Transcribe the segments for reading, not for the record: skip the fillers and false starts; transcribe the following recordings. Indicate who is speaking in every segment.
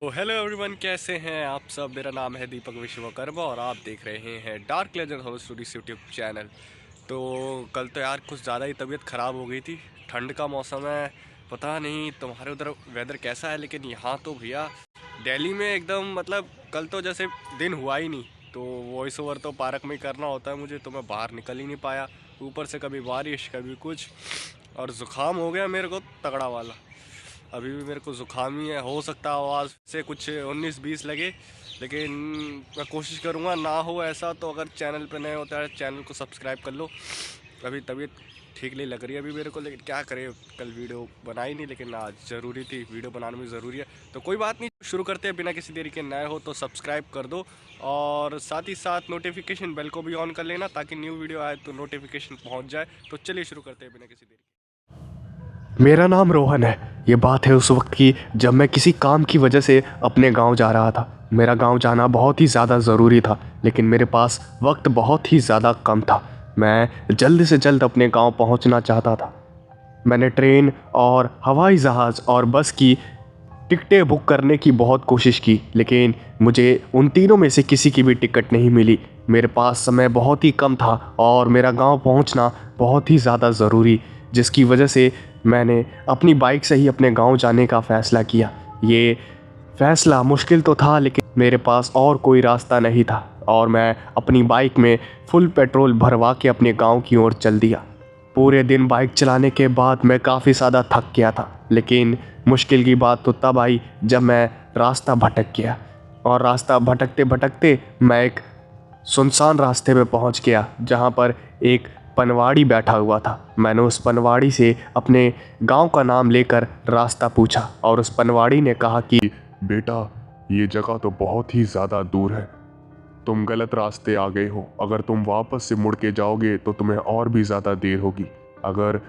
Speaker 1: तो hello everyone, कैसे हैं आप सब। मेरा नाम है दीपक विश्वकर्मा और आप देख रहे हैं dark legend horror stories YouTube channel. तो कल तो यार कुछ ज़्यादा ही तबीयत ख़राब हो गई थी। ठंड का मौसम है, पता नहीं तुम्हारे उधर वेदर कैसा है, लेकिन यहाँ तो भैया दिल्ली में एकदम मतलब कल तो जैसे दिन हुआ ही नहीं। तो वॉइस ओवर तो पार्क में ही करना होता है मुझे, तो मैं बाहर निकल ही नहीं पाया। ऊपर से कभी बारिश कभी कुछ, और ज़ुकाम हो गया मेरे को तगड़ा वाला। अभी भी मेरे को ज़ुकाम ही है, हो सकता है आवाज़ से कुछ 19-20 लगे, लेकिन मैं कोशिश करूँगा ना हो ऐसा। तो अगर चैनल पे नए होता है चैनल को सब्सक्राइब कर लो। अभी तबीयत ठीक नहीं लग रही है अभी मेरे को, लेकिन क्या करें, कल वीडियो बनाई नहीं, लेकिन आज ज़रूरी थी, वीडियो बनाना भी ज़रूरी है। तो कोई बात नहीं, शुरू करते हैं बिना किसी देरी के। नए हो तो सब्सक्राइब कर दो और साथ ही साथ नोटिफिकेशन बेल को भी ऑन कर लेना, ताकि न्यू वीडियो आए तो नोटिफिकेशन पहुँच जाए। तो चलिए शुरू करते हैं बिना किसी देरी के। मेरा नाम रोहन है। ये बात है उस वक्त की जब मैं किसी काम की वजह से अपने गांव जा रहा था। मेरा गांव जाना बहुत ही ज़्यादा ज़रूरी था, लेकिन मेरे पास वक्त बहुत ही ज़्यादा कम था। मैं जल्द से जल्द अपने गांव पहुंचना चाहता था। मैंने ट्रेन और हवाई जहाज़ और बस की टिकटें बुक करने की बहुत कोशिश की, लेकिन मुझे उन तीनों में से किसी की भी टिकट नहीं मिली। मेरे पास समय बहुत ही कम था और मेरा गांव पहुंचना बहुत ही ज़्यादा ज़रूरी, जिसकी वजह से मैंने अपनी बाइक से ही अपने गांव जाने का फ़ैसला किया। ये फ़ैसला मुश्किल तो था, लेकिन मेरे पास और कोई रास्ता नहीं था और मैं अपनी बाइक में फुल पेट्रोल भरवा के अपने गांव की ओर चल दिया। पूरे दिन बाइक चलाने के बाद मैं काफ़ी ज़्यादा थक गया था, लेकिन मुश्किल की बात तो तब आई जब मैं रास्ता भटक गया। और रास्ता भटकते भटकते मैं एक सुनसान रास्ते पे पहुंच गया, जहां पर एक पनवाड़ी बैठा हुआ था। मैंने उस पनवाड़ी से अपने गांव का नाम लेकर रास्ता पूछा और उस पनवाड़ी ने कहा कि
Speaker 2: बेटा, ये जगह तो बहुत ही ज़्यादा दूर है। तुम गलत रास्ते आ गए हो। अगर तुम वापस से मुड़ के जाओगे तो तुम्हें और भी ज़्यादा देर होगी। अगर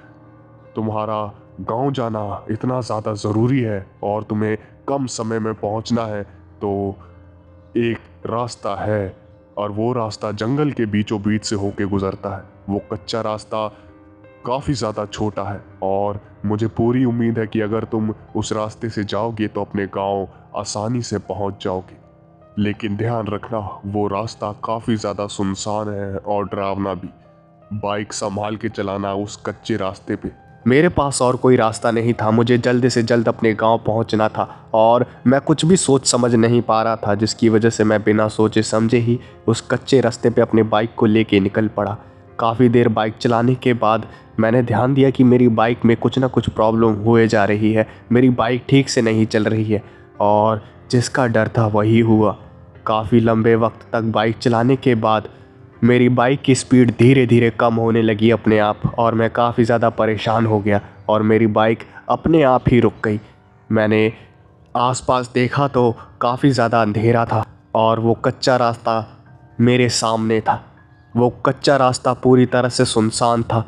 Speaker 2: तुम्हारा गांव जाना इतना ज़्यादा ज़रूरी है और तुम्हें कम समय में पहुंचना है, तो एक रास्ता है और वो रास्ता जंगल के बीचों बीच से होके गुजरता है। वो कच्चा रास्ता काफ़ी ज़्यादा छोटा है और मुझे पूरी उम्मीद है कि अगर तुम उस रास्ते से जाओगे तो अपने गांव आसानी से पहुंच जाओगे। लेकिन ध्यान रखना, वो रास्ता काफ़ी ज़्यादा सुनसान है और डरावना भी। बाइक संभाल के चलाना उस कच्चे रास्ते पे।
Speaker 1: मेरे पास और कोई रास्ता नहीं था। मुझे जल्द से जल्द अपने गांव पहुंचना था और मैं कुछ भी सोच समझ नहीं पा रहा था, जिसकी वजह से मैं बिना सोचे समझे ही उस कच्चे रास्ते पे अपने बाइक को लेके निकल पड़ा। काफ़ी देर बाइक चलाने के बाद मैंने ध्यान दिया कि मेरी बाइक में कुछ ना कुछ प्रॉब्लम हुए जा रही है। मेरी बाइक ठीक से नहीं चल रही है और जिसका डर था वही हुआ। काफ़ी लंबे वक्त तक बाइक चलाने के बाद मेरी बाइक की स्पीड धीरे धीरे कम होने लगी अपने आप, और मैं काफ़ी ज़्यादा परेशान हो गया और मेरी बाइक अपने आप ही रुक गई। मैंने आसपास देखा तो काफ़ी ज़्यादा अंधेरा था और वो कच्चा रास्ता मेरे सामने था। वो कच्चा रास्ता पूरी तरह से सुनसान था।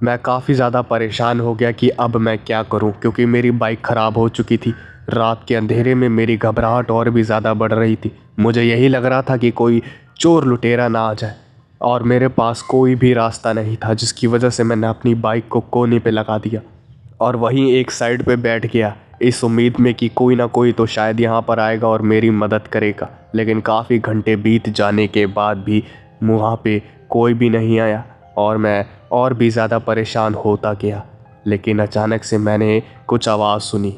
Speaker 1: मैं काफ़ी ज़्यादा परेशान हो गया कि अब मैं क्या करूं, क्योंकि मेरी बाइक ख़राब हो चुकी थी। रात के अंधेरे में मेरी घबराहट और भी ज़्यादा बढ़ रही थी। मुझे यही लग रहा था कि कोई चोर लुटेरा ना आ जाए, और मेरे पास कोई भी रास्ता नहीं था, जिसकी वजह से मैंने अपनी बाइक को कोने पे लगा दिया और वहीं एक साइड पे बैठ गया, इस उम्मीद में कि कोई ना कोई तो शायद यहाँ पर आएगा और मेरी मदद करेगा। लेकिन काफ़ी घंटे बीत जाने के बाद भी वहाँ पे कोई भी नहीं आया और मैं और भी ज़्यादा परेशान होता गया। लेकिन अचानक से मैंने कुछ आवाज़ सुनी।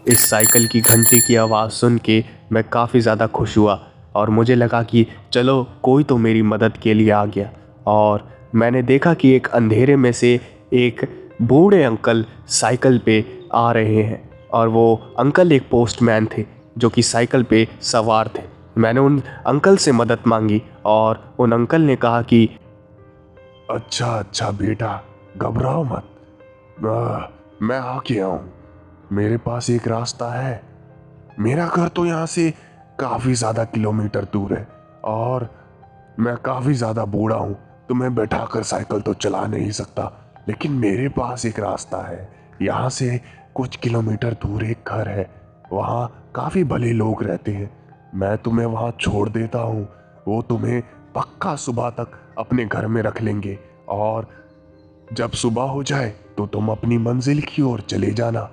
Speaker 1: इस साइकिल की घंटी की आवाज़ सुन के मैं काफ़ी ज़्यादा खुश हुआ और मुझे लगा कि चलो कोई तो मेरी मदद के लिए आ गया। और मैंने देखा कि एक अंधेरे में से एक बूढ़े अंकल साइकिल पे आ रहे हैं, और वो अंकल एक पोस्टमैन थे जो कि साइकिल पे सवार थे। मैंने उन अंकल से मदद मांगी और उन अंकल ने कहा कि
Speaker 2: अच्छा अच्छा बेटा, घबराओ मत। मैं आ गया हूँ। मेरे पास एक रास्ता है। मेरा घर तो यहाँ से काफ़ी ज़्यादा किलोमीटर दूर है और मैं काफ़ी ज़्यादा बूढ़ा हूँ, तो मैं बैठाकर साइकिल तो चला नहीं सकता। लेकिन मेरे पास एक रास्ता है। यहाँ से कुछ किलोमीटर दूर एक घर है। वहाँ काफ़ी भले लोग रहते हैं। मैं तुम्हें वहाँ छोड़ देता हूँ। वो तुम्हें पक्का सुबह तक अपने घर में रख लेंगे और जब सुबह हो जाए तो तुम अपनी मंजिल की ओर चले जाना।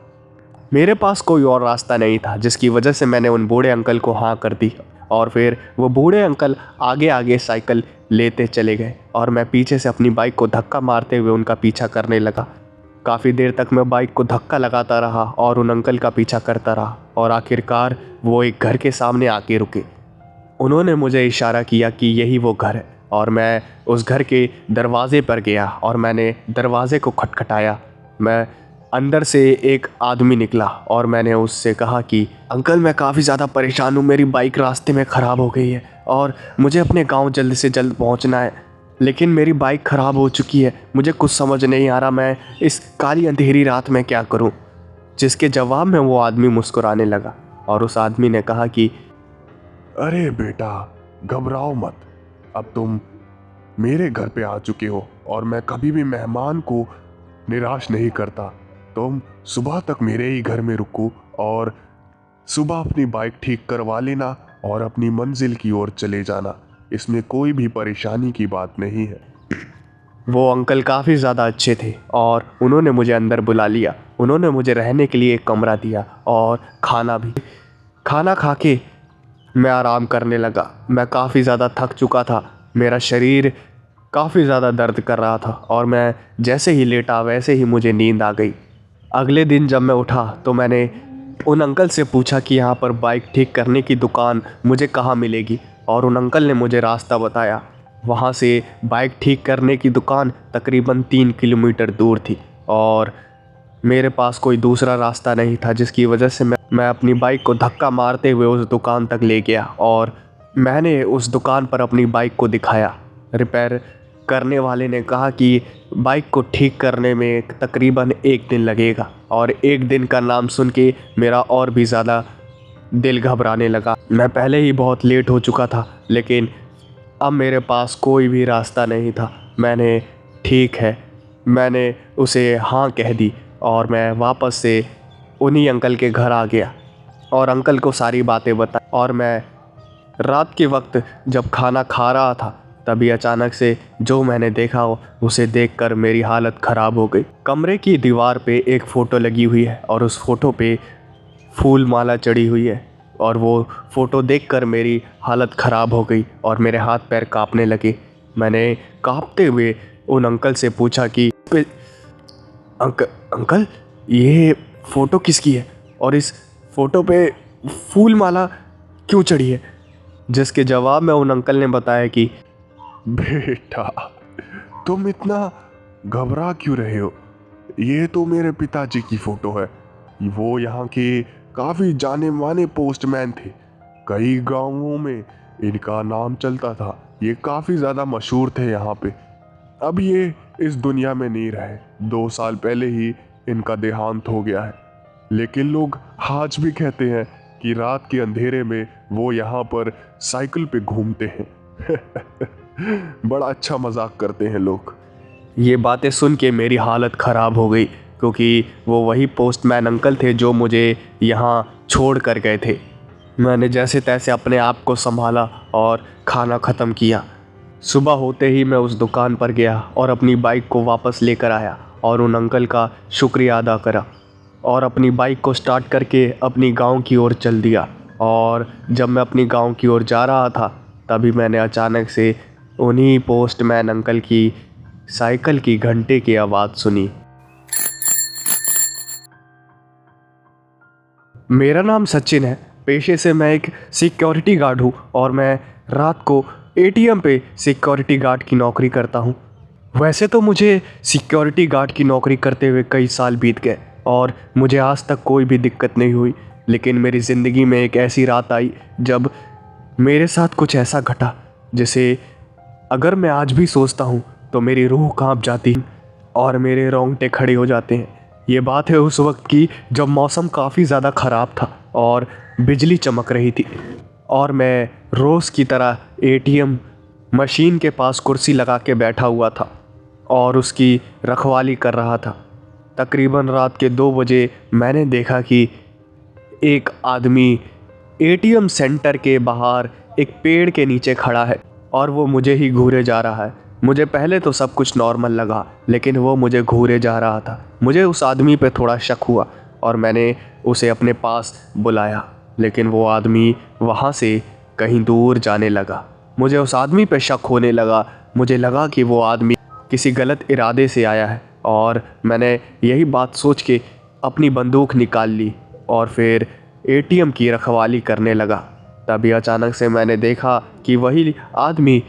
Speaker 1: मेरे पास कोई और रास्ता नहीं था, जिसकी वजह से मैंने उन बूढ़े अंकल को हाँ कर दी और फिर वो बूढ़े अंकल आगे आगे साइकिल लेते चले गए और मैं पीछे से अपनी बाइक को धक्का मारते हुए उनका पीछा करने लगा। काफ़ी देर तक मैं बाइक को धक्का लगाता रहा और उन अंकल का पीछा करता रहा और आखिरकार वो एक घर के सामने आके रुके। उन्होंने मुझे इशारा किया कि यही वो घर है और मैं उस घर के दरवाजे पर गया और मैंने दरवाजे को खटखटाया। मैं अंदर से एक आदमी निकला और मैंने उससे कहा कि अंकल, मैं काफ़ी ज़्यादा परेशान हूँ, मेरी बाइक रास्ते में ख़राब हो गई है और मुझे अपने गांव जल्द से जल्द पहुँचना है, लेकिन मेरी बाइक ख़राब हो चुकी है, मुझे कुछ समझ नहीं आ रहा मैं इस काली अंधेरी रात में क्या करूँ। जिसके जवाब में वो आदमी मुस्कुराने लगा और उस आदमी ने कहा कि
Speaker 2: अरे बेटा, घबराओ मत, अब तुम मेरे घर पे आ चुके हो और मैं कभी भी मेहमान को निराश नहीं करता। तुम सुबह तक मेरे ही घर में रुको और सुबह अपनी बाइक ठीक करवा लेना और अपनी मंजिल की ओर चले जाना, इसमें कोई भी परेशानी की बात नहीं है।
Speaker 1: वो अंकल काफ़ी ज़्यादा अच्छे थे और उन्होंने मुझे अंदर बुला लिया। उन्होंने मुझे रहने के लिए एक कमरा दिया और खाना भी। खाना खा के मैं आराम करने लगा। मैं काफ़ी ज़्यादा थक चुका था, मेरा शरीर काफ़ी ज़्यादा दर्द कर रहा था और मैं जैसे ही लेटा वैसे ही मुझे नींद आ गई। अगले दिन जब मैं उठा तो मैंने उन अंकल से पूछा कि यहाँ पर बाइक ठीक करने की दुकान मुझे कहाँ मिलेगी और उन अंकल ने मुझे रास्ता बताया। वहाँ से बाइक ठीक करने की दुकान तकरीबन 3 किलोमीटर दूर थी और मेरे पास कोई दूसरा रास्ता नहीं था, जिसकी वजह से मैं अपनी बाइक को धक्का मारते हुए उस दुकान तक ले गया और मैंने उस दुकान पर अपनी बाइक को दिखाया। रिपेयर करने वाले ने कहा कि बाइक को ठीक करने में तकरीबन 1 दिन लगेगा और 1 दिन का नाम सुन के मेरा और भी ज़्यादा दिल घबराने लगा। मैं पहले ही बहुत लेट हो चुका था, लेकिन अब मेरे पास कोई भी रास्ता नहीं था। मैंने उसे हाँ कह दी और मैं वापस से उन्हीं अंकल के घर आ गया और अंकल को सारी बातें बताई। और मैं रात के वक्त जब खाना खा रहा था तभी अचानक से जो मैंने देखा उसे देखकर मेरी हालत ख़राब हो गई। कमरे की दीवार पे एक फ़ोटो लगी हुई है और उस फ़ोटो पे फूल माला चढ़ी हुई है और वो फ़ोटो देखकर मेरी हालत ख़राब हो गई और मेरे हाथ पैर कांपने लगे। मैंने कांपते हुए उन अंकल से पूछा कि अंकल, ये फ़ोटो किसकी है और इस फ़ोटो पे फूल माला क्यों चढ़ी है? जिसके जवाब में उन अंकल ने बताया कि
Speaker 2: बेटा, तुम इतना घबरा क्यों रहे हो? ये तो मेरे पिताजी की फ़ोटो है। वो यहाँ के काफ़ी जाने माने पोस्टमैन थे। कई गांवों में इनका नाम चलता था। ये काफ़ी ज़्यादा मशहूर थे यहाँ पे। अब ये इस दुनिया में नहीं रहे। 2 साल पहले ही इनका देहांत हो गया है, लेकिन लोग आज भी कहते हैं कि रात के अंधेरे में वो यहाँ पर साइकिल पे घूमते हैं। बड़ा अच्छा मजाक करते हैं लोग।
Speaker 1: ये बातें सुन के मेरी हालत ख़राब हो गई, क्योंकि वो वही पोस्टमैन अंकल थे जो मुझे यहाँ छोड़ कर गए थे। मैंने जैसे तैसे अपने आप को संभाला और खाना ख़त्म किया। सुबह होते ही मैं उस दुकान पर गया और अपनी बाइक को वापस लेकर आया और उन अंकल का शुक्रिया अदा करा और अपनी बाइक को स्टार्ट करके अपनी गांव की ओर चल दिया। और जब मैं अपनी गांव की ओर जा रहा था तभी मैंने अचानक से उन्हीं पोस्टमैन अंकल की साइकिल की घंटे की आवाज़ सुनी। मेरा नाम सचिन है। पेशे से मैं एक सिक्योरिटी गार्ड हूँ और मैं रात को एटीएम पे सिक्योरिटी गार्ड की नौकरी करता हूँ। वैसे तो मुझे सिक्योरिटी गार्ड की नौकरी करते हुए कई साल बीत गए और मुझे आज तक कोई भी दिक्कत नहीं हुई, लेकिन मेरी ज़िंदगी में एक ऐसी रात आई जब मेरे साथ कुछ ऐसा घटा जिसे अगर मैं आज भी सोचता हूँ तो मेरी रूह कांप जाती है और मेरे रोंगटे खड़े हो जाते हैं। ये बात है उस वक्त की जब मौसम काफ़ी ज़्यादा ख़राब था और बिजली चमक रही थी और मैं रोज़ की तरह एटीएम मशीन के पास कुर्सी लगा के बैठा हुआ था और उसकी रखवाली कर रहा था। तकरीबन रात के 2 बजे मैंने देखा कि एक आदमी एटीएम सेंटर के बाहर एक पेड़ के नीचे खड़ा है और वो मुझे ही घूरे जा रहा है। मुझे पहले तो सब कुछ नॉर्मल लगा, लेकिन वो मुझे घूरे जा रहा था। मुझे उस आदमी पे थोड़ा शक हुआ और मैंने उसे अपने पास बुलाया, लेकिन वो आदमी वहाँ से कहीं दूर जाने लगा। मुझे उस आदमी पे शक होने लगा। मुझे लगा कि वो आदमी किसी गलत इरादे से आया है, और मैंने यही बात सोच के अपनी बंदूक निकाल ली और फिर एटीएम की रखवाली करने लगा। तभी अचानक से मैंने देखा कि वही आदमी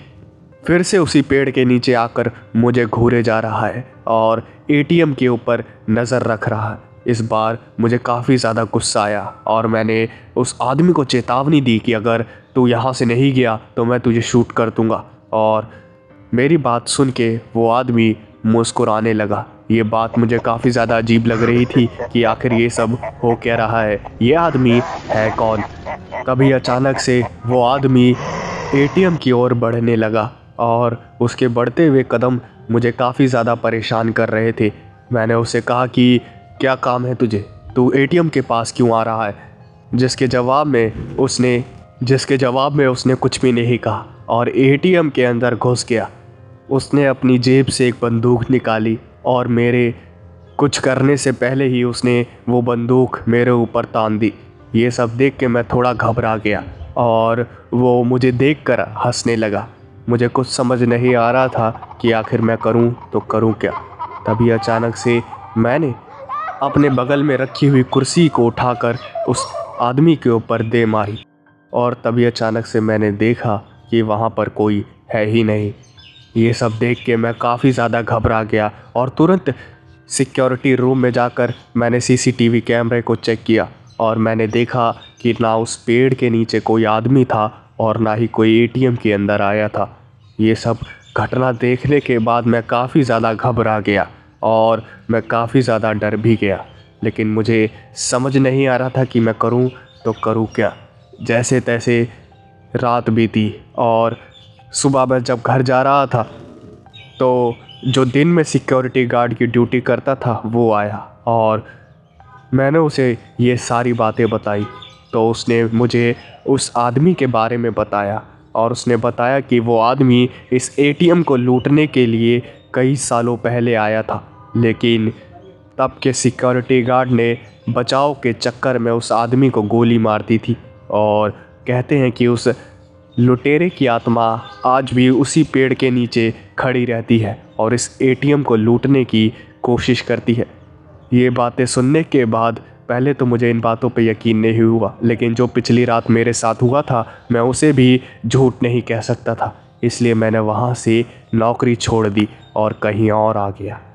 Speaker 1: फिर से उसी पेड़ के नीचे आकर मुझे घूरे जा रहा है और एटीएम के ऊपर नज़र रख रहा है। इस बार मुझे काफ़ी ज़्यादा गुस्सा आया और मैंने उस आदमी को चेतावनी दी कि अगर तू यहाँ से नहीं गया तो मैं तुझे शूट कर दूँगा। और मेरी बात सुन के वो आदमी मुस्कुराने लगा। ये बात मुझे काफ़ी ज़्यादा अजीब लग रही थी कि आखिर ये सब हो क्या रहा है, ये आदमी है कौन। तभी अचानक से वो आदमी एटीएम की ओर बढ़ने लगा और उसके बढ़ते हुए कदम मुझे काफ़ी ज़्यादा परेशान कर रहे थे। मैंने उससे कहा कि क्या काम है तुझे, तू एटीएम के पास क्यों आ रहा है? जिसके जवाब में उसने कुछ भी नहीं कहा और एटीएम के अंदर घुस गया। उसने अपनी जेब से एक बंदूक निकाली और मेरे कुछ करने से पहले ही उसने वो बंदूक मेरे ऊपर तान दी। ये सब देख के मैं थोड़ा घबरा गया और वो मुझे देखकर हंसने लगा। मुझे कुछ समझ नहीं आ रहा था कि आखिर मैं करूं तो करूं क्या। तभी अचानक से मैंने अपने बगल में रखी हुई कुर्सी को उठाकर उस आदमी के ऊपर दे मारी और तभी अचानक से मैंने देखा कि वहाँ पर कोई है ही नहीं। ये सब देख के मैं काफ़ी ज़्यादा घबरा गया और तुरंत सिक्योरिटी रूम में जाकर मैंने सीसीटीवी कैमरे को चेक किया और मैंने देखा कि ना उस पेड़ के नीचे कोई आदमी था और ना ही कोई एटीएम के अंदर आया था। ये सब घटना देखने के बाद मैं काफ़ी ज़्यादा घबरा गया और मैं काफ़ी ज़्यादा डर भी गया, लेकिन मुझे समझ नहीं आ रहा था कि मैं करूं तो करूं क्या। जैसे तैसे रात बीती और सुबह मैं जब घर जा रहा था तो जो दिन में सिक्योरिटी गार्ड की ड्यूटी करता था वो आया और मैंने उसे ये सारी बातें बताई। तो उसने मुझे उस आदमी के बारे में बताया और उसने बताया कि वो आदमी इस एटीएम को लूटने के लिए कई सालों पहले आया था, लेकिन तब के सिक्योरिटी गार्ड ने बचाव के चक्कर में उस आदमी को गोली मार दी थी। और कहते हैं कि उस लुटेरे की आत्मा आज भी उसी पेड़ के नीचे खड़ी रहती है और इस एटीएम को लूटने की कोशिश करती है। ये बातें सुनने के बाद पहले तो मुझे इन बातों पे यकीन नहीं हुआ, लेकिन जो पिछली रात मेरे साथ हुआ था मैं उसे भी झूठ नहीं कह सकता था, इसलिए मैंने वहाँ से नौकरी छोड़ दी और कहीं और आ गया।